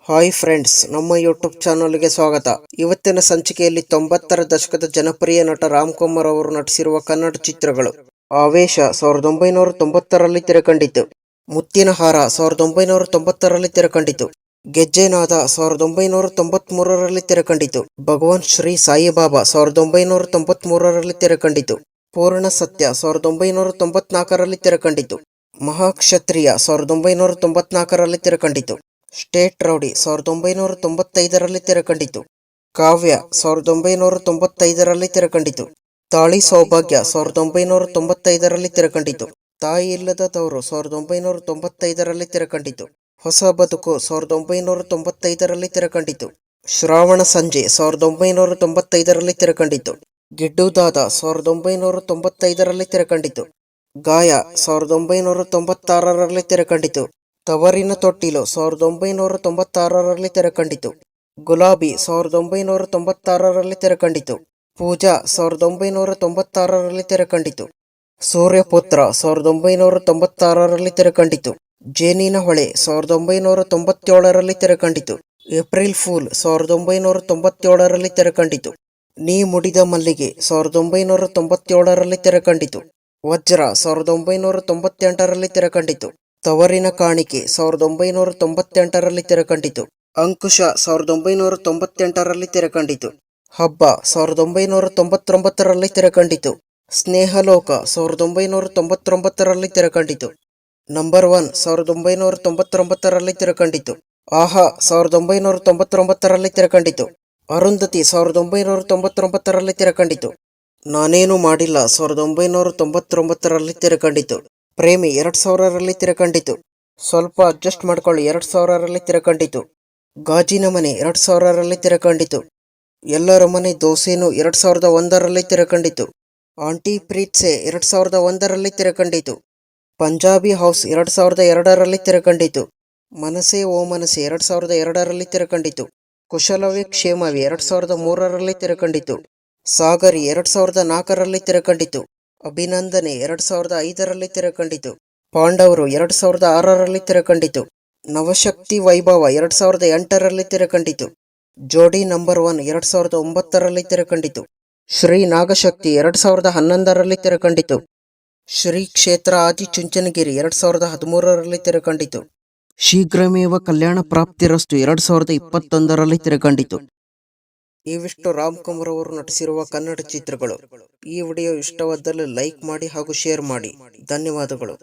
Hi friends, ನಮ್ಮ YouTube ಚಾನಲ್ಗೆ ಸ್ವಾಗತ. ಇವತ್ತಿನ ಸಂಚಿಕೆಯಲ್ಲಿ 90ರ ದಶಕದ ಜನಪ್ರಿಯ ನಟ ರಾಮ್ ಕುಮಾರ್ ಅವರು ನಟಿಸಿರುವ ಕನ್ನಡ ಚಿತ್ರಗಳು. ಆವೇಶ 1990ರಲ್ಲಿ ತೆರೆಕಂಡಿತು. ಮುತ್ತಿನ ಹಾರ 1990ರಲ್ಲಿ ತೆರೆಕಂಡಿತು. ಗೆಜ್ಜೆನಾದ 1993ರಲ್ಲಿ ತೆರೆಕಂಡಿತು. ಭಗವಾನ್ ಶ್ರೀ ಸಾಯಿಬಾಬಾ 1993ರಲ್ಲಿ ತೆರೆಕಂಡಿತು. ಪೂರ್ಣ ಸತ್ಯ 1994ರಲ್ಲಿ ತೆರೆಕಂಡಿತು. ಮಹಾಕ್ಷತ್ರಿಯ 1994ರಲ್ಲಿ ತೆರೆಕಂಡಿತು. ಸ್ಟೇಟ್ ರೌಡಿ 1995ರಲ್ಲಿ ತೆರೆಕಂಡಿತು. ಕಾವ್ಯ 1995ರಲ್ಲಿ ತೆರೆಕಂಡಿತು. ತಾಳಿ ಸೌಭಾಗ್ಯ 1995ರಲ್ಲಿ ತೆರೆಕಂಡಿತು. ತಾಯಿ ಇಲ್ಲದ ತವರು 1995ರಲ್ಲಿ ತೆರೆಕಂಡಿತು. ಹೊಸ ಬದುಕು 1995ರಲ್ಲಿ ತೆರೆಕಂಡಿತು. ಶ್ರಾವಣ ಸಂಜೆ 1995ರಲ್ಲಿ ತೆರೆಕಂಡಿತು. ಗಿಡ್ಡು ದಾದ 1995ರಲ್ಲಿ ತೆರೆಕಂಡಿತು. ಗಾಯ 1996ರಲ್ಲಿ ತೆರೆಕಂಡಿತು. ತವರಿನ ತೊಟ್ಟಿಲು 1996ರಲ್ಲಿ ತೆರೆಕಂಡಿತು. ಗುಲಾಬಿ 1996ರಲ್ಲಿ ತೆರೆಕಂಡಿತು. ಪೂಜಾ 1996ರಲ್ಲಿ ತೆರೆಕಂಡಿತು. ಸೂರ್ಯಪುತ್ರ 1996ರಲ್ಲಿ ತೆರೆಕಂಡಿತು. ಜೇನಿನ ಹೊಳೆ 1997ರಲ್ಲಿ ತೆರೆಕಂಡಿತು. April pool 1997ರಲ್ಲಿ ತೆರೆಕಂಡಿತು. ನೀ ಮುಡಿದ ಮಲ್ಲಿಗೆ 1997ರಲ್ಲಿ ತೆರೆಕಂಡಿತು. ವಜ್ರ 1998ರಲ್ಲಿ ತೆರೆಕಂಡಿತು. ತವರಿನ ಕಾಣಿಕೆ 1998ರಲ್ಲಿ ತೆರೆಕಂಡಿತು. ಅಂಕುಶ 1998ರಲ್ಲಿ ತೆರೆಕಂಡಿತು. ಹಬ್ಬ 1999ರಲ್ಲಿ ತೆರೆಕಂಡಿತು. ಸ್ನೇಹಲೋಕ 1999ರಲ್ಲಿ ತೆರೆಕಂಡಿತು. ನಂಬರ್ 1 1999ರಲ್ಲಿ ತೆರೆಕಂಡಿತು. ಆಹಾ 1999ರಲ್ಲಿ ತೆರೆಕಂಡಿತು. ಅರುಂಧತಿ 1999ರಲ್ಲಿ ತೆರೆಕಂಡಿತು. ನಾನೇನು ಮಾಡಿಲ್ಲ 1999ರಲ್ಲಿ ತೆರೆಕಂಡಿತು. ಪ್ರೇಮಿ 2000ರಲ್ಲಿ ತೆರೆಕಂಡಿತು. ಸ್ವಲ್ಪ ಅಡ್ಜಸ್ಟ್ ಮಾಡ್ಕೊಳ್ಳಿ 2000ರಲ್ಲಿ ತೆರೆಕಂಡಿತು. ಗಾಜಿನ ಮನೆ 2000ರಲ್ಲಿ ತೆರೆಕಂಡಿತು. ಎಲ್ಲರ ಮನೆ ದೋಸೆನೂ 2001ರಲ್ಲಿ ತೆರೆಕಂಡಿತು. ಆಂಟಿ ಪ್ರೀತ್ಸೆ 2001ರಲ್ಲಿ ತೆರೆಕಂಡಿತು. ಪಂಜಾಬಿ ಹೌಸ್ 2002ರಲ್ಲಿ ತೆರೆಕಂಡಿತು. ಮನಸೇ ಓ ಮನಸೆ 2002ರಲ್ಲಿ ತೆರೆಕಂಡಿತು. ಕುಶಲವೇ ಕ್ಷೇಮವೇ 2003ರಲ್ಲಿ ತೆರೆಕಂಡಿತು. ಸಾಗರಿ 2004ರಲ್ಲಿ ತೆರೆಕಂಡಿತು. ಅಭಿನಂದನೆ 2005ರಲ್ಲಿ ತೆರೆಕಂಡಿತು. ಪಾಂಡವರು 2006ರಲ್ಲಿ ತೆರೆಕಂಡಿತು. ನವಶಕ್ತಿ ವೈಭವ 2008ರಲ್ಲಿ ತೆರೆಕಂಡಿತು. ಜೋಡಿ ನಂಬರ್ 1 2009ರಲ್ಲಿ ತೆರೆಕಂಡಿತು. ಶ್ರೀ ನಾಗಶಕ್ತಿ 2011ರಲ್ಲಿ ತೆರೆಕಂಡಿತು. ಶ್ರೀ ಕ್ಷೇತ್ರ ಆದಿಚುಂಚನಗಿರಿ 2013ರಲ್ಲಿ ತೆರೆಕಂಡಿತು. ಶೀಘ್ರಮೇವ ಕಲ್ಯಾಣ ಪ್ರಾಪ್ತಿರಸ್ತು 2021ರಲ್ಲಿ ತೆರೆಕಂಡಿತು. ಇವಿಷ್ಟು ರಾಮ್ ಕುಮಾರ್ ಅವರು ನಟಿಸಿರುವ ಕನ್ನಡ ಚಿತ್ರಗಳು. ಈ ವಿಡಿಯೋ ಇಷ್ಟವಾದಲ್ಲಿ ಲೈಕ್ ಮಾಡಿ ಹಾಗೂ ಶೇರ್ ಮಾಡಿ. ಧನ್ಯವಾದಗಳು.